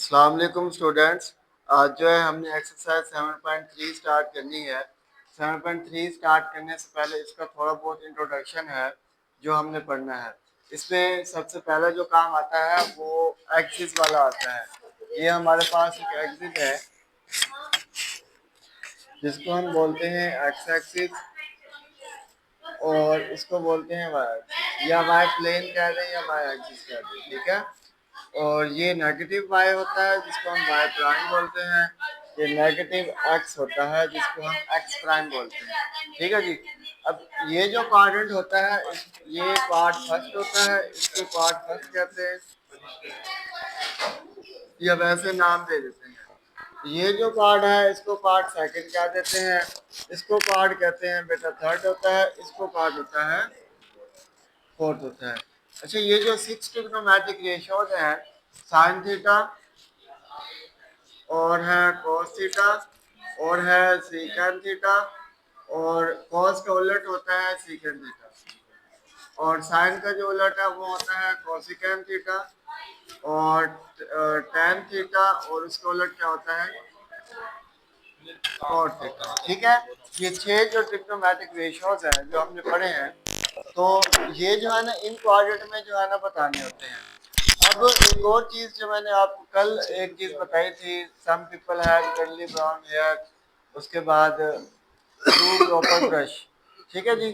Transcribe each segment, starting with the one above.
अस्सलाम वालेकुम स्टूडेंट्स। आज जो है हमने एक्सरसाइज 7.3 स्टार्ट करनी है। 7.3 स्टार्ट करने से पहले इसका थोड़ा बहुत इंट्रोडक्शन है जो हमने पढ़ना है। इसमें सबसे पहला जो काम आता है वो एक्सिस वाला आता है। ये हमारे पास एक एक्सिस है जिसको हम बोलते हैं एक्स एक्सिस और इसको बोलते हैं वाई एक्सिस, या वाई प्लेन कह दें या वाई एक्सिस कह दें, ठीक है। और ये नेगेटिव वाई होता है जिसको हम वाई प्राइम बोलते हैं। ये नेगेटिव एक्स होता है जिसको हम एक्स प्राइम बोलते हैं, ठीक है जी। अब ये जो क्वाड्रेंट होता है ये पार्ट फर्स्ट होता है, इसको पार्ट फर्स्ट कहते हैं या वैसे नाम दे देते हैं। ये जो पार्ट है इसको पार्ट सेकंड कह देते हैं, इसको पार्ट कहते हैं बेटा थर्ड होता है, इसको पार्ट होता है फोर्थ होता है। अच्छा, ये जो 6 ट्रिग्नोमेट्रिक रेशियोज हैं, साइन थीटा और है cos थीटा और है सीकेंट थीटा, और cos का उलट होता है सीकेंट थीटा, और साइन का जो उलट है वो होता है कोसिकेंट थीटा, और tan थीटा और उसका उलट क्या होता है cot थीटा, ठीक है। ये 6 जो ट्रिग्नोमेट्रिक रेशियोज हैं जो हमने पढ़े हैं, तो ये जो है ना इन क्वाड्रेंट में जो है ना बताने होते हैं। अब एक और चीज जो मैंने आपको कल एक चीज बताई थी, some people have curly brown hair, उसके बाद टू प्रॉपर ब्रश, ठीक है जी,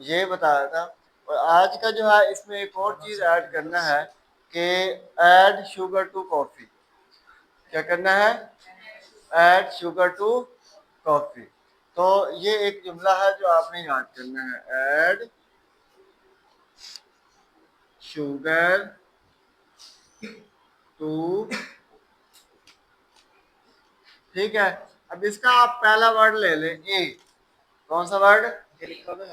ये बताया था। और आज का जो है इसमें एक और चीज ऐड करना है कि ऐड शुगर टू कॉफी। क्या करना है? Add sugar to coffee. तो ये एक जुमला है जो आपने याद करना है, ऐड शुगर टू, ठीक है। अब इसका आप पहला वर्ड ले लें ए। कौन सा वर्ड?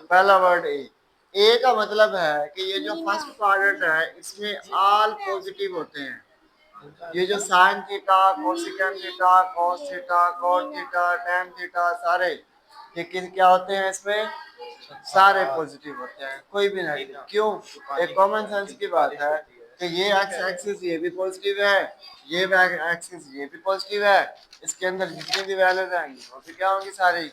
पहला वर्ड ए। ए का मतलब है कि ये जो फर्स्ट क्वाड्रेंट है इसमें ऑल पॉजिटिव होते हैं। ये जो sine theta, cosecant theta, cos theta, cot theta, tan theta, सारे ये किन क्या होते हैं इसमें? सारे पॉजिटिव होते हैं, कोई भी नेगेटिव। क्यों? एक कॉमन सेंस की बात है कि ये एक्स एक्सिस ये भी पॉजिटिव है, ये एक्सिस ये भी पॉजिटिव है, इसके अंदर जितनी भी वैल्यूज आएंगी वो भी क्या होंगी? सारी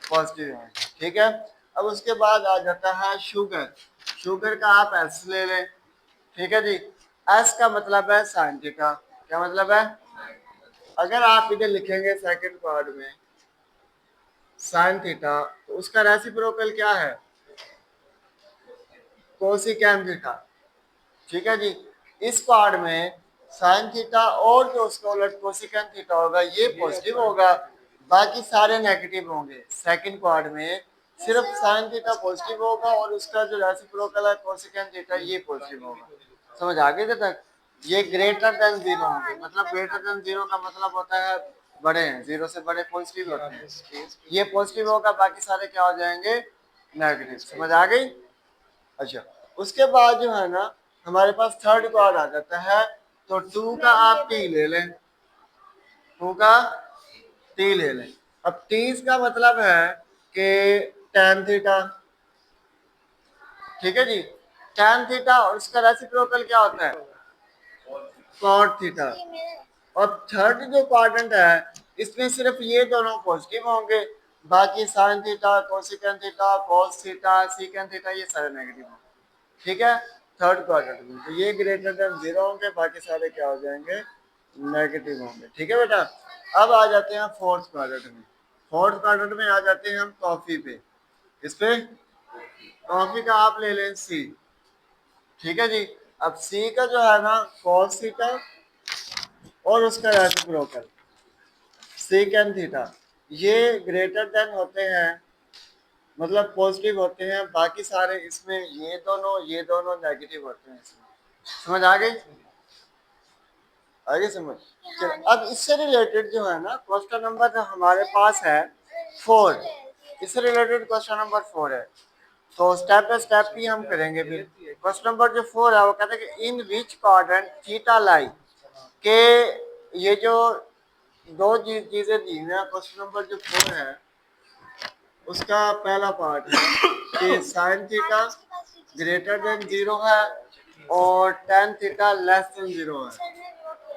पॉजिटिव हैं, ठीक है। अब उसके बाद आ जाता है शुगर। शुगर का आप एस ले लें, ठीक है जी। एस का मतलब है साइन थीटा। क्या मतलब है? अगर आप इधर लिखेंगे सेकंड पार्ट में साइन थीटा, तो उसका रेसिप्रोकल क्या है? कोसिकेंट थीटा, ठीक है जी। इस पार्ट में साइन थीटा और जो उसका उलट कोसिकेंट थीटा होगा ये पॉजिटिव होगा, बाकी सारे नेगेटिव होंगे। सेकंड पार्ट में सिर्फ साइन थीटा पॉजिटिव होगा और उसका जो रेसिप्रोकल है कोसिकेंट थीटा ये पॉजिटिव होगा। समझ आ गई तक? ये ग्रेटर देन जीरो होंगे, मतलब ग्रेटर देन जीरो का मतलब होता है बड़े हैं, जीरो से बड़े पॉजिटिव होते हैं। ये पॉजिटिव होगा, बाकी सारे क्या हो जाएंगे? नेगेटिव। समझ आ गई? अच्छा, उसके बाद जो है ना हमारे पास थर्ड क्वाड आ जाता है, तो टू का आप टी ले लें, टू का टी ले लें। अब टी का मतलब है कि tan थीटा, ठीक है जी। tan थीटा और उसका रेसिप्रोकल क्या होता है? cot theta. और थर्ड जो क्वाड्रेंट है इसमें सिर्फ ये दोनों पॉजिटिव होंगे, बाकी sign theta, cosecant theta, cos theta, secant theta ये सारे नेगेटिव होंगे, ठीक है। थर्ड क्वाड्रेंट में तो ये ग्रेटर देन जीरो होंगे, बाकी सारे क्या हो जाएंगे? नेगेटिव होंगे, ठीक है बेटा। अब आ जाते हैं फोर्थ क्वाड्रेंट में। फोर्थ क्वाड्रेंट में आ जाते हैं हम कॉफी पे। इस पे कॉफी का आप ले लें सी, ठीक है जी। अब सी का जो है ना कॉस थीटा और उसका रेसिप्रोकल सेकेंड थीटा ये ग्रेटर देन होते हैं, मतलब पॉजिटिव होते हैं, बाकी सारे इसमें ये दोनों नेगेटिव होते हैं इसमें। समझ आ गई? आगे समझ। चलो, अब इससे रिलेटेड जो है ना क्वेश्चन नंबर हमारे पास है 4। इससे रिलेटेड क्वेश्चन नंबर 4 है, तो स्टेप बाय स्टेप ही हम करेंगे। फिर क्वेश्चन नंबर जो 4 है वो कहते हैं कि इन विच क्वाड्रेंट थीटा लाई, के ये जो दो चीजें दी हैं। क्वेश्चन नंबर जो 4 है उसका पहला पार्ट है कि sine theta greater than zero है और tan theta less than zero है।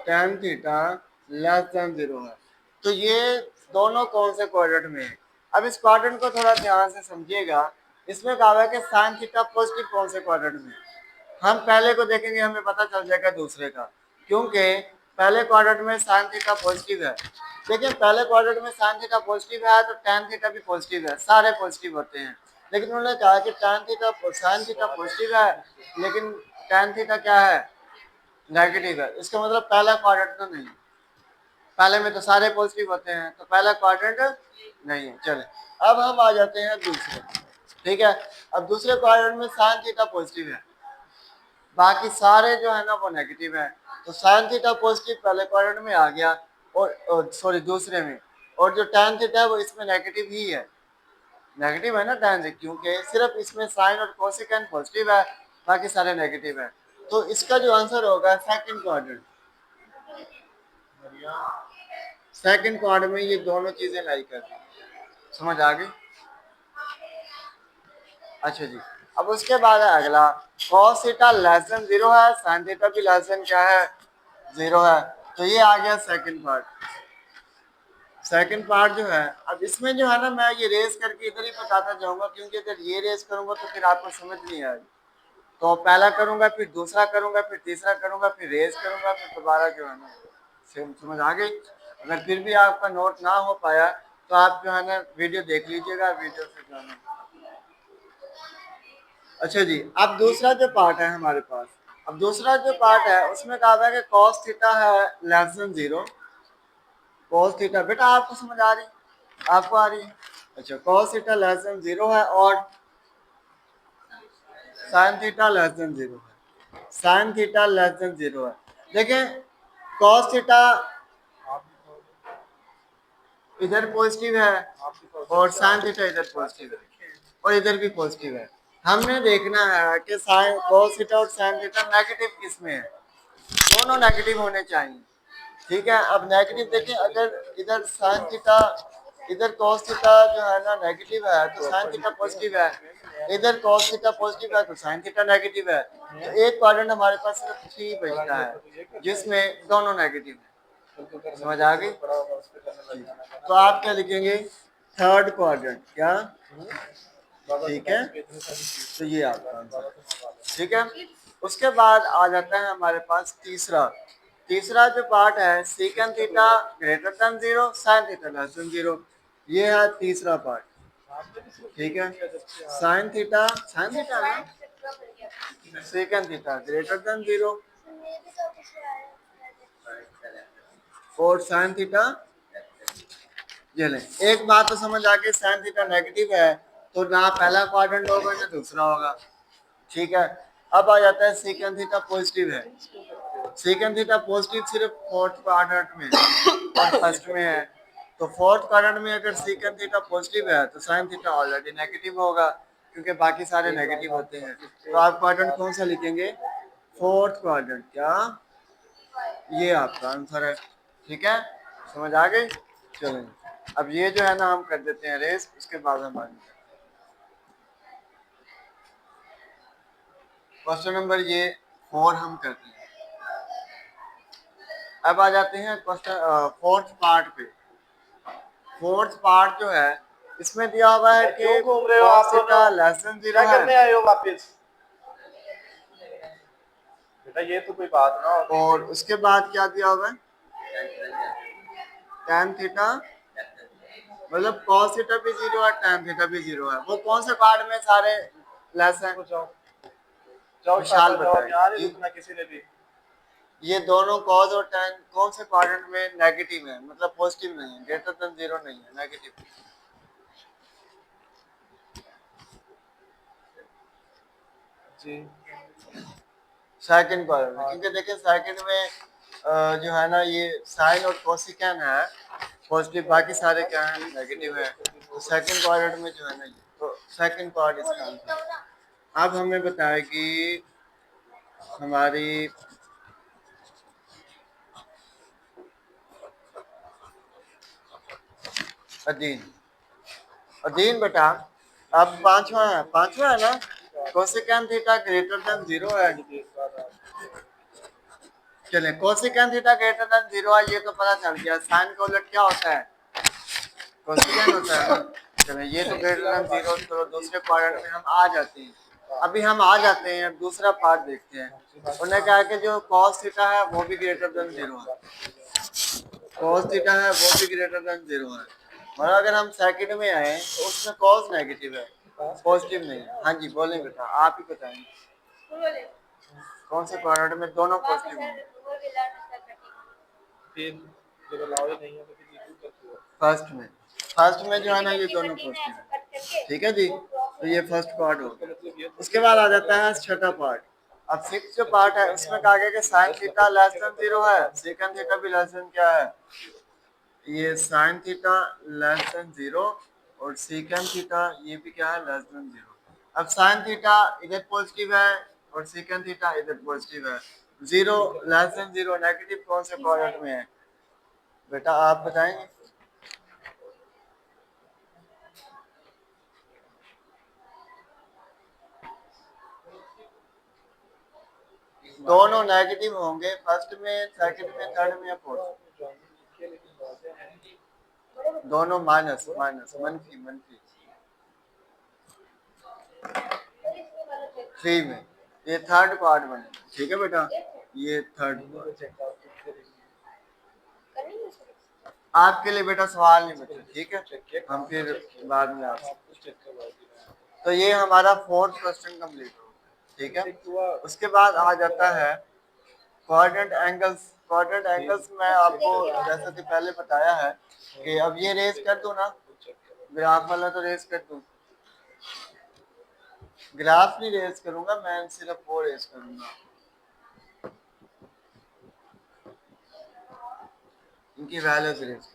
tan थीटा लेस देन 0 है। तो ये दोनों कौन से क्वाड्रेंट में है? अब इस क्वाड्रेंट को थोड़ा ध्यान से समझिएगा। इसमें कहा हुआ है कि साइन थीटा पॉजिटिव कौन से क्वाड्रेंट में है। हम पहले को देखेंगे, हमें पता चल जाएगा दूसरे का, क्योंकि पहले क्वाड्रेंट में साइन थीटा पॉजिटिव है। देखिए पहले क्वाड्रेंट में साइन थीटा पॉजिटिव है तो tan थीटा भी पॉजिटिव है, सारे पॉजिटिव होते हैं। लेकिन उन्होंने कहा कि tan theta sine theta positive है लेकिन tan थीटा क्या है, नेगेटिव है। इसका मतलब पहला क्वाड्रेंट तो नहीं, पहले में तो सारे पॉजिटिव होते हैं, तो पहला क्वाड्रेंट नहीं है। चले अब हम आ जाते हैं दूसरे, ठीक है। अब दूसरे क्वाड्रेंट में साइन थीटा पॉजिटिव है, बाकी सारे जो है ना वो नेगेटिव है। तो साइन थीटा पॉजिटिव पहले क्वाड्रेंट में आ गया और सॉरी दूसरे में, और जो tan थीटा है वो इसमें नेगेटिव ही है, नेगेटिव है ना tan से, क्योंकि सिर्फ इसमें साइन और कोसेकेंट पॉजिटिव है, बाकी सारे नेगेटिव है। तो इसका जो आंसर होगा सेकंड क्वाड्रेंट, सेकंड क्वाड्रेंट में ये दोनों चीजें लाई करती हैं। समझ आ गई? अच्छा जी। अब उसके बाद है अगला, cos थीटा लेस देन 0 है, sin थीटा भी लेस देन क्या है, 0 है। तो ये आ गया सेकंड पार्ट। सेकंड पार्ट जो है, अब इसमें जो है ना मैं ये रेस करके इधर ही बताता जाऊंगा, क्योंकि अगर ये रेस करूंगा तो फिर आपको समझ नहीं आएगी। तो पहला करूंगा, फिर दूसरा करूंगा, फिर तीसरा करूंगा, फिर रेस करूंगा, फिर दोबारा जो है ना समझ आ गई। अगर फिर भी आपका नोट ना हो पाया तो आप जो है ना वीडियो देख लीजिएगा, वीडियो से जो है ना। अच्छा जी। अब दूसरा जो पार्ट है हमारे पास, अब दूसरा जो पार्ट है उसमें कहा था कि cos थीटा है लेस देन 0। cos थीटा बेटा आपको समझ आ रही, आपको आ रही है? अच्छा, cos थीटा लेस देन 0 है और sin थीटा लेस देन 0 है, sin थीटा लेस देन 0 है। देखें cos थीटा इधर पॉजिटिव है और sin थीटा इधर पॉजिटिव है और इधर भी पॉजिटिव है। हमने देखना है कि sin cos थीटा और sin थीटा नेगेटिव किस में है, दोनों नेगेटिव होने चाहिए, ठीक है। अब नेगेटिव देखें, अगर इधर sin थीटा इधर cos थीटा जो है ना नेगेटिव है तो sin थीटा पॉजिटिव है, इधर cos थीटा पॉजिटिव है तो sin थीटा नेगेटिव है। तो एक क्वाड्रेंट हमारे पास सिर्फ 3 बचता है जिसमें दोनों नेगेटिव है। समझ आ गई? तो आप क्या लिखेंगे, थर्ड क्वाड्रेंट, क्या ठीक है। तो ये आपका आंसर, ठीक है। उसके बाद आ जाता है हमारे पास तीसरा, तीसरा जो पार्ट है second theta greater than 0 sine theta less than 0, ये है तीसरा पार्ट, ठीक है। साइन थीटा ना सेकंड थीटा ग्रेटर देन 0 और साइन थीटा, ये ले। एक बात तो समझ आ गई, साइन थीटा नेगेटिव है तो ना पहला क्वाड्रेंट होगा ना दूसरा होगा, ठीक है। अब आ जाता है सेकंड थीटा पॉजिटिव है, सेकंड थीटा पॉजिटिव सिर्फ फोर्थ क्वाड्रेंट में और फर्स्ट में है। तो फोर्थ क्वाड्रेंट में अगर सेकंड थीटा पॉजिटिव है तो साइन थीटा ऑलरेडी नेगेटिव होगा, क्योंकि बाकी सारे नेगेटिव होते हैं। तो आप क्वाड्रेंट कौन सा लिखेंगे, फोर्थ क्वाड्रेंट, क्या ये आपका आंसर है, ठीक है। समझ आ गई? चलो अब ये जो है ना हम कर देते हैं रेस, उसके बाद हम आगे क्वेश्चन नंबर ये 4 हम करते हैं। अब आ जाते हैं क्वेश्चन फोर्थ पार्ट पे। फोर्थ पार्ट जो है इसमें दिया हुआ है कि घूम रहे हो आप दोनों, लेस देन 0 क्या करने है आए हो वापस? बेटा ये तो कोई बात ना हो। और उसके बाद क्या दिया हुआ है, tan थीटा मतलब cos थीटा भी 0 है, tan थीटा भी 0 है। वो कौन से पार्ट में सारे लेस हैं, जाओ जाओ विशाल जाओ, यहाँ नहीं बताएं। रुकना किसी ने भी। ये दोनों cos और tan कौन से क्वाड्रेंट में नेगेटिव है, मतलब पॉजिटिव नहीं है, ग्रेटर देन 0 नहीं है, नेगेटिव। जी सेकंड क्वाड्रेंट में, क्योंकि देखिए सेकंड में जो है ना ये साइन और कोसिकेन है पॉजिटिव, बाकी सारे क्या है नेगेटिव है। तो सेकंड क्वाड्रेंट में जो है ना ये, तो सेकंड पार्ट इसका आंसर। अब हमें बताया कि हमारी अधीन, अधीन बेटा अब पांचवा है ना, कोसेकेन थीटा ग्रेटर देन 0 है, चले कोसेकेंट थीटा ग्रेटर देन 0 है, ये तो पता चल गया। साइन का उलट क्या होता है? कोसेकेंट होता है ना। चले ये तो ग्रेटर देन 0, तो दूसरे क्वाड्रेंट में हम आ जाते हैं। अभी हम आ जाते हैं, अब दूसरा पार्ट देखते हैं। उन्होंने कहा कि जो cos थीटा है वो भी ग्रेटर देन 0 है। cos थीटा है वो भी ग्रेटर देन 0 है। और अगर हम सेकंड में आए तो उसमें cos नेगेटिव है, पॉजिटिव नहीं है। हाँ जी बोलें बेटा, आप ही बताएं कौन से क्वाड्रेंट में दोनों पॉजिटिव हैं? फिर जब अलाउ ही नहीं है तो फिर ये क्यों करते हो? फर्स्ट में जो है ना ये दोनों पॉजिटिव है। ठीक है जी, तो ये फर्स्ट पार्ट हो इसका गया। मतलब ये उसके बाद आ जाता है छठा पार्ट। अब सिक्स जो पार्ट है उसमें कहा गया कि साइन थीटा लेस देन 0 है, सेकंड थीटा भी लेस देन क्या है? ये साइन थीटा लेस देन 0 और सेकंड थीटा ये भी क्या है? Less than 0। अब साइन थीटा इधर पॉजिटिव है और सेकंड थीटा इधर पॉजिटिव है। 0 लेस देन 0 नेगेटिव कौन से क्वाड्रेंट में है बेटा, आप बताएंगे? दोनों नेगेटिव होंगे, फर्स्ट में, सेकंड में, थर्ड में या फोर्थ? दोनों माइनस माइनस मनफी मनफी 3 में। ये थर्ड पार्ट बनेगा। ठीक है बेटा, ये थर्ड पार्ट आपके लिए बेटा सवाल नहीं बचा। ठीक है, हम फिर बाद में आपसे। तो ये हमारा फोर्थ क्वेश्चन कंप्लीट हो गया। ठीक है, उसके बाद आ जाता है क्वाड्रेंट एंगल्स। क्वाड्रेंट एंगल्स में आपको जैसा कि पहले बताया है कि अब ये रेस कर दूं ना, ग्राफ वाला तो रेस कर दूं, ग्राफ नहीं रेस करूंगा मैं, सिर्फ वो रेस करूंगा, इनकी वैल्यूज रेस करूंगा।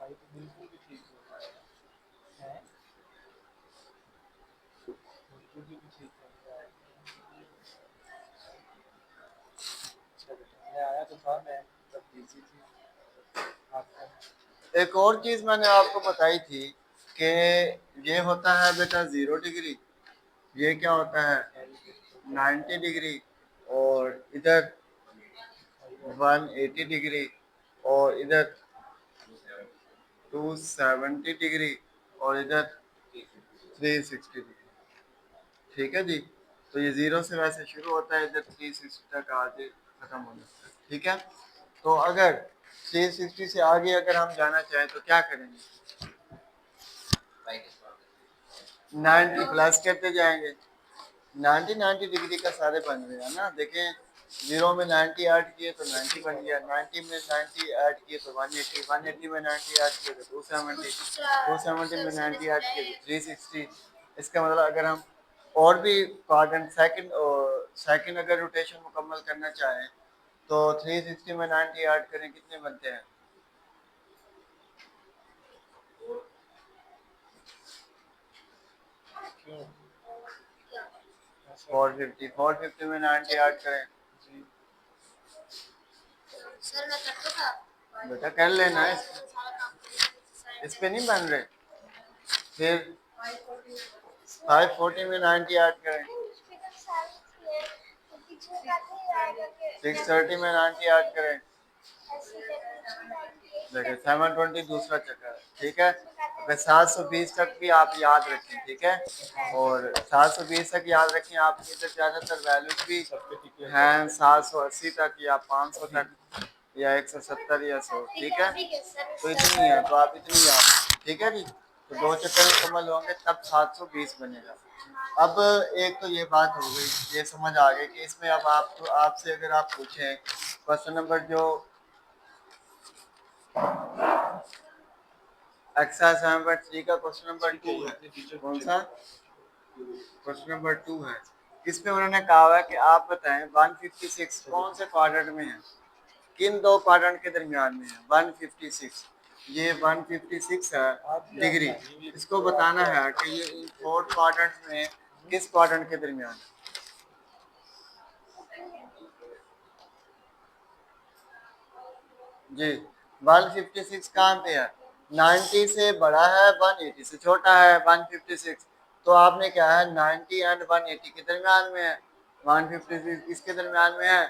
बिल्कुल भी ठीक हो रहा है, बिल्कुल भी ठीक हो रहा है। अच्छा बेटा, मैं आया तो था, मैं तब बिजी थी आपका। एक और चीज मैंने आपको बताई थी कि ये होता है बेटा 0 डिग्री, ये क्या होता है 90 डिग्री, और इधर 180 डिग्री, और इधर 270 डिग्री, और इधर 360 डिग्री। ठीक है जी, तो ये 0 से वैसे शुरू होता है, इधर 360 तक आगे खत्म हो जाता है। ठीक है, तो अगर 360 से आगे अगर हम जाना चाहें तो क्या करेंगे? 90 प्लस करते जाएंगे। 90 डिग्री का सारे बन रहे हैं ना, देखें 0 में 90 ऐड किए तो 90 बन गया, 90 में 90 ऐड किए तो 180, 180 में 90 ऐड किए तो 270, 270 में 90 ऐड किए तो 360। इसका मतलब अगर हम और भी क्वाड्रेंट सेकंड अगर रोटेशन मुकम्मल करना चाहें तो 360 में 90 ऐड करें, कितने बनते हैं? 450, 450 में 90 ऐड करें बेटा, कर लेना है, इस पे नहीं बन रहे। फिर 540 में 90 ऐड करें, 630 में 90 ऐड करें, देखिए 720 दूसरा चक्कर है। ठीक है, अगर 720 तक भी आप याद रखें। ठीक है, और 720 तक याद रखें, आपकी इधर ज़्यादातर वैल्यूज भी हैं 780 तक या 500 तक या 170 या 100। ठीक है, तो इतनी है, तो आप इतनी याद। ठीक है जी, तो दो चक्कर मुकम्मल होंगे तब 720 बनेगा। अब एक तो ये बात हो गई, ये समझ आ गई कि इसमें अब आप आपसे अगर आप पूछें क्वेश्चन नंबर जो एक्सरसाइज 7.3 का क्वेश्चन नंबर 2 है, कौन सा क्वेश्चन नंबर 2 है, इसमें उन्होंने कहा हुआ है कि आप बताएं 156 कौन से क्वाड्रेंट में है, किन दो क्वाड्रेंट के दरमियान में है 156। ये 156 है डिग्री, इसको बताना है कि ये इन फोर क्वाड्रेंट में किस क्वाड्रेंट के दरमियान है। जी 156 कहाँ पे है? 90 से बड़ा है, 180 से छोटा है 156। तो आपने क्या है 90 एंड 180 के दरमियान में है, 150 इसके दरमियान में है,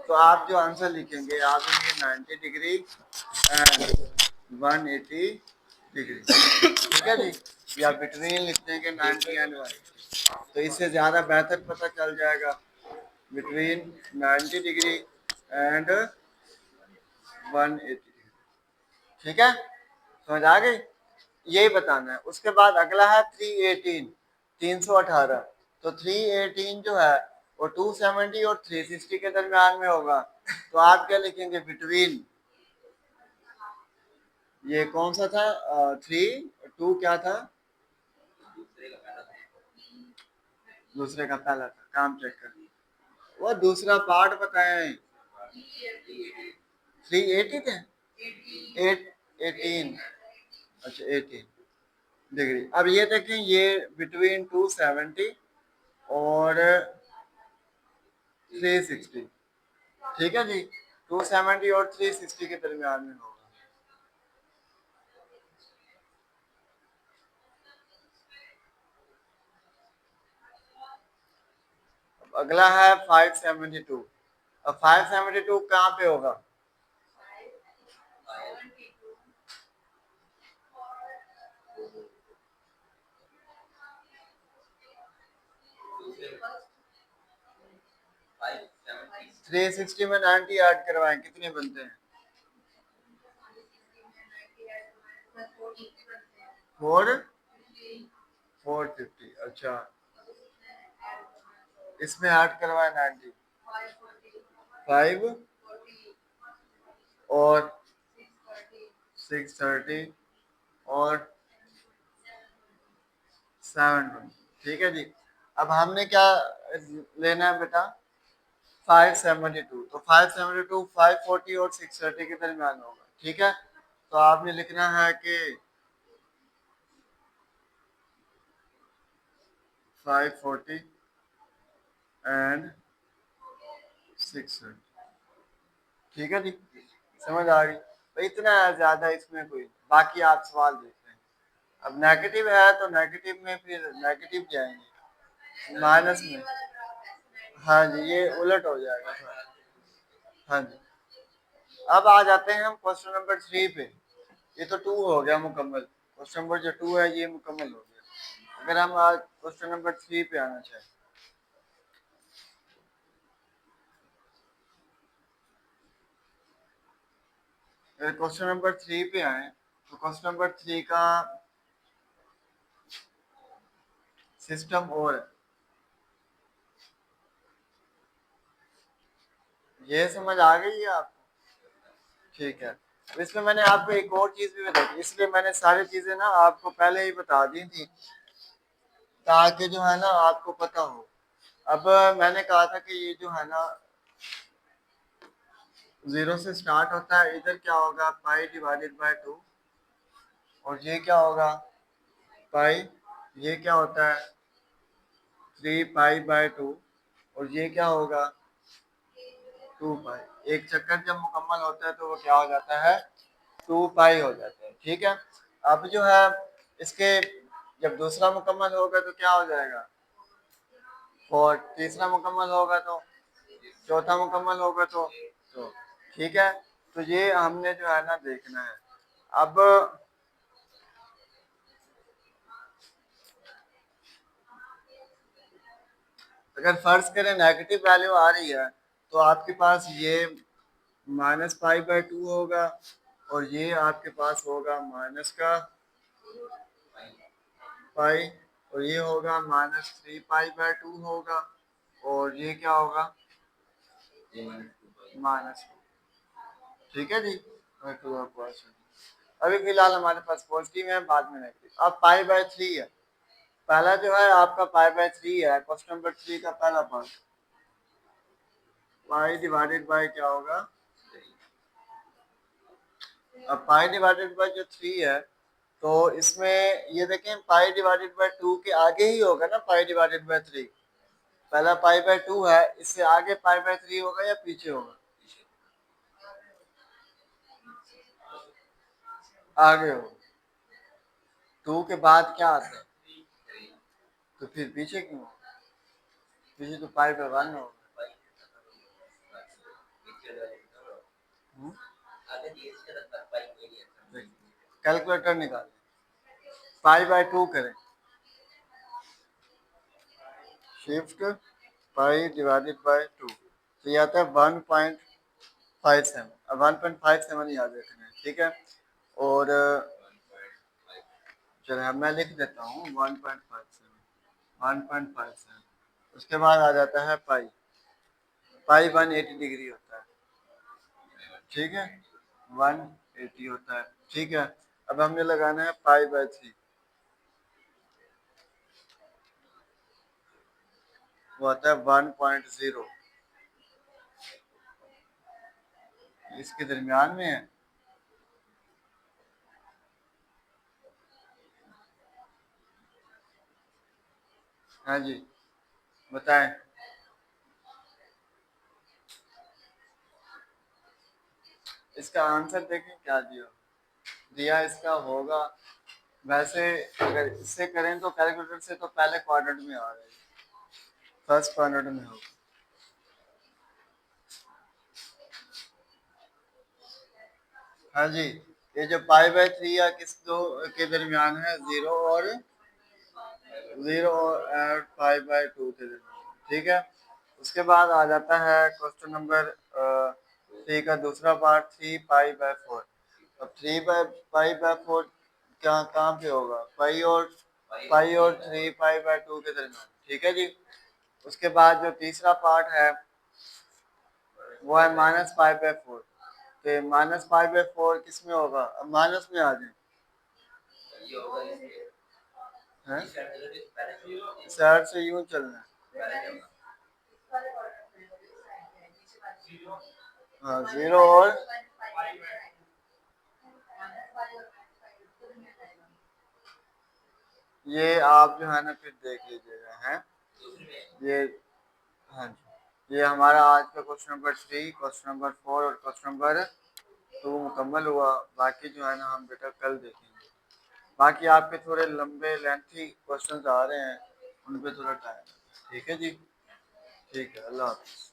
तो आप जो आंसर लिखेंगे आप लिखेंगे 90 डिग्री एंड 180 डिग्री, ठीक है जी, या बिटवीन लिख देंगे 90 एंड 180, तो इससे ज़्यादा बेहतर पता चल जाएगा, बिटवीन 90 डिग्री एंड 180 डिग्री, ठीक है, समझ आ गई, यही बताना है। उसके बाद अगला है 318, 318, तो 318 जो है वो 270 और 360 के दरमियान में होगा, तो आप क्या लिखेंगे, बिटवीन, ये कौन सा था, 3 2 क्या था, दूसरे का पहला था, काम चेक कर, वो दूसरा पार्ट बताएं, 380 थे, 18, अच्छा 18 डिग्री। अब ये देखें, ये बिटवीन 270 और 360, ठीक है जी, 270 और 360 के दरमियान में होगा। अब अगला है 572, अब 572 कहाँ पे होगा, थ्री सिक्सटी में 90 ऐड करवाएं, कितने बनते हैं, 450, अच्छा, इसमें ऐड करवाएं 90, 5 और 630 और 720, ठीक है जी। अब हमने क्या लेना है बेटा, 572, तो 572 540 और 630 के दरमियान होगा, ठीक है, तो आपने लिखना है कि 540 एंड 630, ठीक है जी, समझ आ गई, तो इतना है, ज्यादा इसमें कोई, बाकी आप सवाल देख रहे हैं। अब नेगेटिव है तो नेगेटिव में फिर नेगेटिव जाएंगे, माइनस में, हाँ जी, ये उलट हो जाएगा, हाँ जी। अब आ जाते हैं हम क्वेश्चन नंबर 3 पे, ये तो 2 हो गया मुकम्मल, क्वेश्चन नंबर जो 2 है ये मुकम्मल हो गया। अगर हम आज क्वेश्चन नंबर 3 पे आना चाहें, अगर क्वेश्चन नंबर 3 पे आए, तो क्वेश्चन नंबर 3 का सिस्टम और है, ये समझ आ गई है आपको, ठीक है। अब इसमें मैंने आपको एक और चीज भी बताई थी, इसलिए मैंने सारी चीजें ना आपको पहले ही बता दी थी, ताकि जो है ना आपको पता हो। अब मैंने कहा था कि ये जो है ना 0 से स्टार्ट होता है, इधर क्या होगा, पाई डिवाइडेड बाय 2, और ये क्या होगा, पाई, ये क्या होता है 3 पाई/2, और ये क्या होगा 2 पाई, एक चक्कर जब मुकम्मल होता है तो वो क्या हो जाता है, 2 पाई हो जाता है, ठीक है। अब जो है इसके जब दूसरा मुकम्मल होगा तो क्या हो जाएगा, और तीसरा मुकम्मल होगा तो, चौथा मुकम्मल होगा तो ठीक है, तो ये हमने जो है ना देखना है। अब अगर फर्ज करें नेगेटिव वैल्यू आ रही है, तो आपके पास ये -पाई/2 होगा, और ये आपके पास होगा माइनस का पाई, और ये होगा -3 पाई/2 होगा, और ये क्या होगा माइनस, ठीक है जी। अभी फिलहाल हमारे पास पॉजिटिव है, बाद में नेगेटिव। अब पाई/3 है, पहला जो है आपका पाई/3 है, क्वेश्चन नंबर 3 का पहला पार्ट, पाई डिवाइडेड बाय क्या होगा, अब पाई डिवाइडेड बाय जो 3 है, तो इसमें ये देखें पाई डिवाइडेड बाय 2 के आगे ही होगा ना पाई डिवाइडेड बाय 3, पहला पाई/2 है, इससे आगे पाई/3 होगा या पीछे होगा, आगे होगा, 2 के बाद क्या आता है, तो फिर पीछे क्यों? पीछे तो पाई बाय 1 होगा। कैलकुलेटर निकाल, पाई बाय 2 करें, शिफ्ट पाई डिवाइडेड बाय 2, तो ये आता है 1.57। अब 1.57 याद रखना है, ठीक है। और चलिए अब मैं लिख देता हूँ 1.57। उसके बाद आ जाता है पाई, पाई 180 डिग्री होता है, ठीक है, 180 होता है, ठीक है। अब हमने लगाना है पाई बाय 3, वो आता है 1.0, इसके दरमियान में है। हाँ जी बताएं। इसका आंसर देखें क्या दिया, दिया इसका होगा, वैसे अगर इससे करें तो कैलकुलेटर से तो पहले क्वाड्रेंट में आ रहा है, फर्स्ट क्वाड्रेंट में होगा। हाँ जी, ये जो पाई बाय 3 या किस दो के दरमियान है, 0 और पाई बाय 2 के दरमियान, ठीक है। उसके बाद आ जाता है क्वेश्चन नंबर 3 का दूसरा पार्ट, 3 पाई बाय 4। अब 3 बाय पाई बाय 4 क्या कहाँ पे होगा, पाई और 3 पाई बाय 2 के दरमियान, ठीक है जी। उसके बाद जो तीसरा पार्ट है वो है -π/4, तो -π/4 किस में होगा, अब माइनस में आ जाए, साइड से यूं चलना है, हाँ 0 और ये आप जो है ना फिर देख लीजिएगा, हैं ये। हाँ जी, ये हमारा आज का क्वेश्चन नंबर 3, क्वेश्चन नंबर 4 और क्वेश्चन नंबर 2 मुकम्मल हुआ। बाकी जो है ना हम बेटा कल देखेंगे। बाकी आपके थोड़े लंबे लेंथी क्वेश्चंस आ रहे हैं, उन पे थोड़ा टाइम, ठीक है जी, ठीक है, अल्लाह हाफ़िज़।